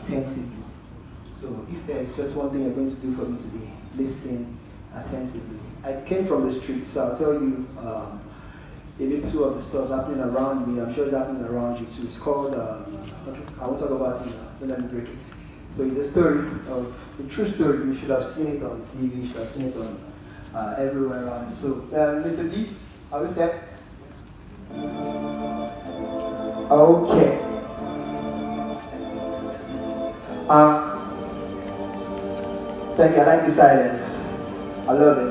attentively. So if there's just one thing you're going to do for me today, listen attentively. I came from the streets, so I'll tell you a little of the stuff happening around me. I'm sure it's happening around you too. It's called, okay, I won't talk about it now, don't let me break it. So it's a story of, a true story. You should have seen it on TV, you should have seen it on everywhere around you. So, Mr. D, are we set? Okay. Thank you, I like the silence. I love it.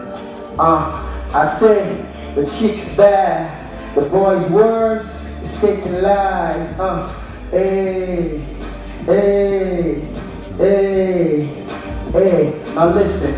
I say the chick's bad, the boy's worse, is taking lives. Hey, hey, hey, hey. Now listen.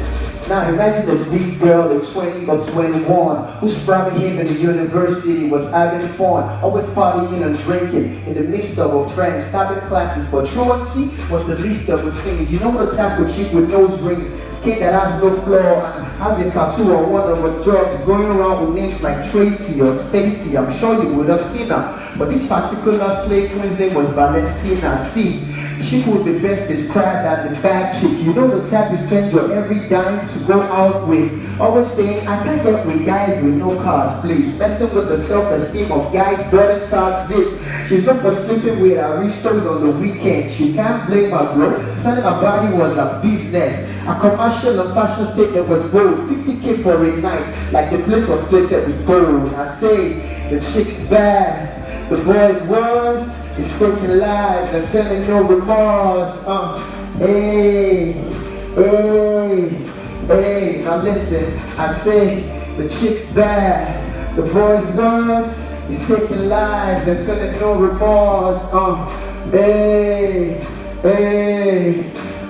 Now imagine the big girl at 20 or 21 who's probably him in the university was having fun, always partying and drinking in the midst of her friends, stopping classes, but truancy was the least of her sins. You know the type of chick with nose rings, skin that has no flaw, and has a tattoo on one of her drugs, going around with names like Tracy or Stacy. I'm sure you would have seen her, but this particular slave queen's name was Valentina. See, she would be best described as a bad chick. You know the type you spend your every dime to go out with. Always saying, I can't get with guys with no cars, please. Messing with the self-esteem of guys doesn't exist. She's not for sleeping with her rich-toes on the weekend. She can't blame her, bro. Telling her body was a business. A commercial and fashion statement was bold. 50K for a night, like the place was plated with gold. I say, the chick's bad, the boy's worse. He's taking lives and feeling no remorse. Hey, hey, hey. Now listen, I say the chick's bad, the boy's worse. He's taking lives and feeling no remorse. Hey, hey,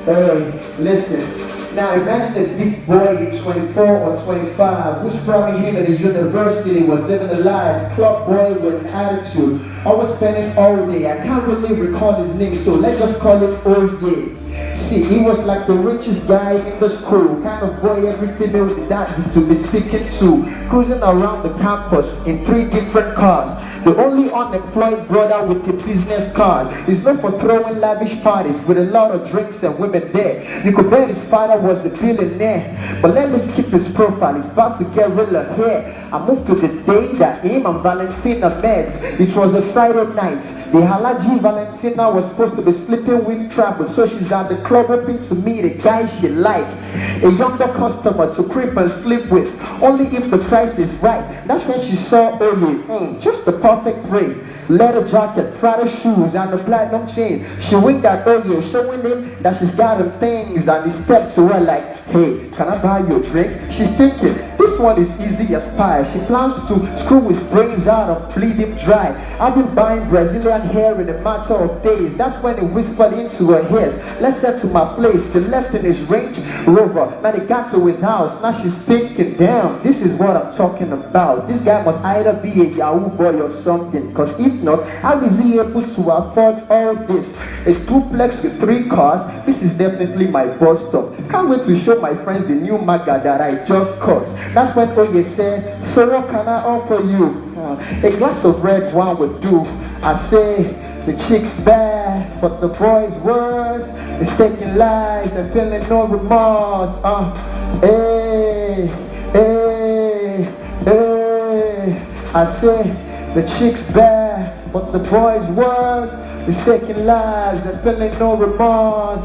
hey. Listen. Now imagine a big boy at 24 or 25 who's probably him at the university, was living a life, club boy with an attitude, always spending all day. I can't really recall his name, so let's just call him Oye. See, he was like the richest guy in the school, kind of boy every female dances to be speaking to, cruising around the campus in 3 different cars. The only unemployed brother with a business card. He's known for throwing lavish parties with a lot of drinks and women there. You could bet his father was a billionaire. But let me skip his profile, he's about to get realer here. I moved to the day that him and Valentina met. It was a Friday night. The Halaji Valentina was supposed to be sleeping with Travel, so she's at the club hoping to meet a guy she liked. A younger customer to creep and sleep with, only if the price is right. That's when she saw Oye, just the perfect prey. Leather jacket, Prada shoes, and a platinum chain. She winked at Oye, showing him that she's got him things, and he stepped to her like, hey, can I buy you a drink? She's thinking, this one is easy as pie. She plans to screw his brains out and bleed him dry. I've been buying Brazilian hair in a matter of days. That's when he whispered into her ears, let's head to my place. They left in his Range Rover. Now they got to his house. Now she's thinking, damn, this is what I'm talking about. This guy must either be a Yahoo boy or something, because if not, how is he able to afford all this? A duplex with 3 cars. This is definitely my bus stop. Can't wait to show my friends the new maga that I just caught. That's when Oye said, so what can I offer you? A glass of red wine would do. I say, the chick's bad, but the boy's worse. He's taking lives and feeling no remorse. Hey, hey, hey. I say, the chick's bad, but the boy's worse. He's taking lives and feeling no remorse.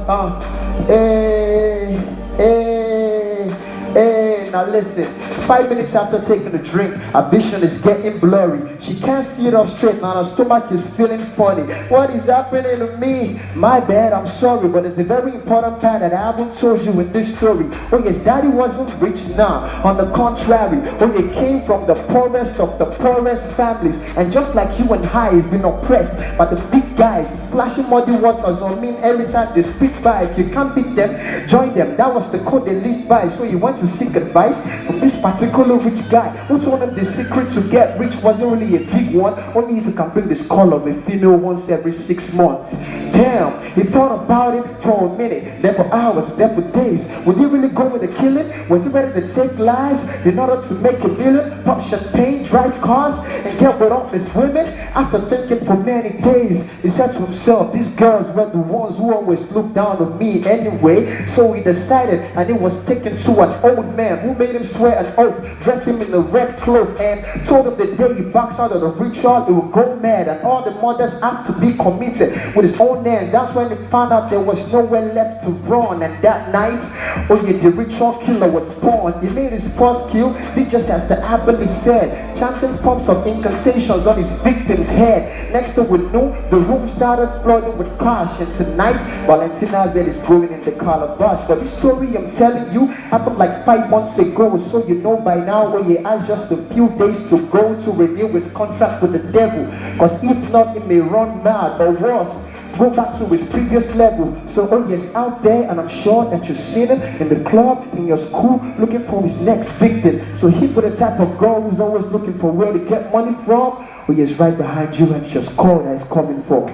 Hey, hey, hey. Now listen. 5 minutes after taking a drink, her vision is getting blurry. She can't see it up straight. Now her stomach is feeling funny. What is happening to me? My bad, I'm sorry, but it's a very important part that I haven't told you in this story. Oh yes, daddy wasn't rich now. On the contrary, oh he came from the poorest of the poorest families. And just like you and I, he's been oppressed by the big guys, splashing muddy waters on me every time they speak by. If you can't beat them, join them. That was the code they lived by. So he went to seek advice advice from this particular rich guy who told him the secret to get rich wasn't really a big one, only if you can bring the skull of a female once every 6 months. Damn, he thought about it for a minute, then for hours, then for days. Would he really go with the killing? Was he ready to take lives in order to make a million? Pop champagne, drive cars, and get with all his women? After thinking for many days, he said to himself, these girls were the ones who always looked down on me anyway. So he decided, and he was taken to an old man who made him swear an oath, dressed him in a red cloth, and told him the day he backs out of the ritual, he would go mad, and all the mothers have to be committed with his own name. That's when he found out there was nowhere left to run, and that night, oh yeah, the ritual killer was born. He made his first kill, did just as the abbot said, chanting forms of incantations on his victim's head. Next thing we knew, the room started flooding with cash, and tonight, Valentina's head is growing in the calabash. But this story I'm telling you happened like 5 months ago, so you know by now where he has just a few days to go to renew his contract with the devil. Cause if not, he may run mad, or worse, go back to his previous level. So oh yes, out there, and I'm sure that you've seen him in the club, in your school, looking for his next victim. So he for the type of girl who's always looking for where to get money from, oh yes, right behind you, and just call that is coming for.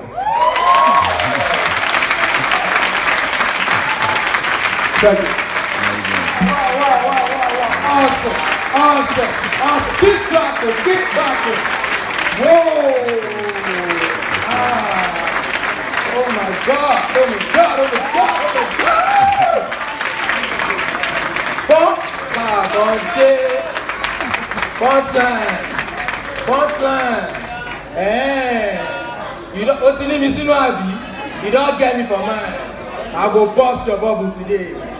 Awesome. Big clappers. Whoa. Oh my God. Punchline. Hey. You don't, what's the name? You don't get me for mine. I go bust your bubble today.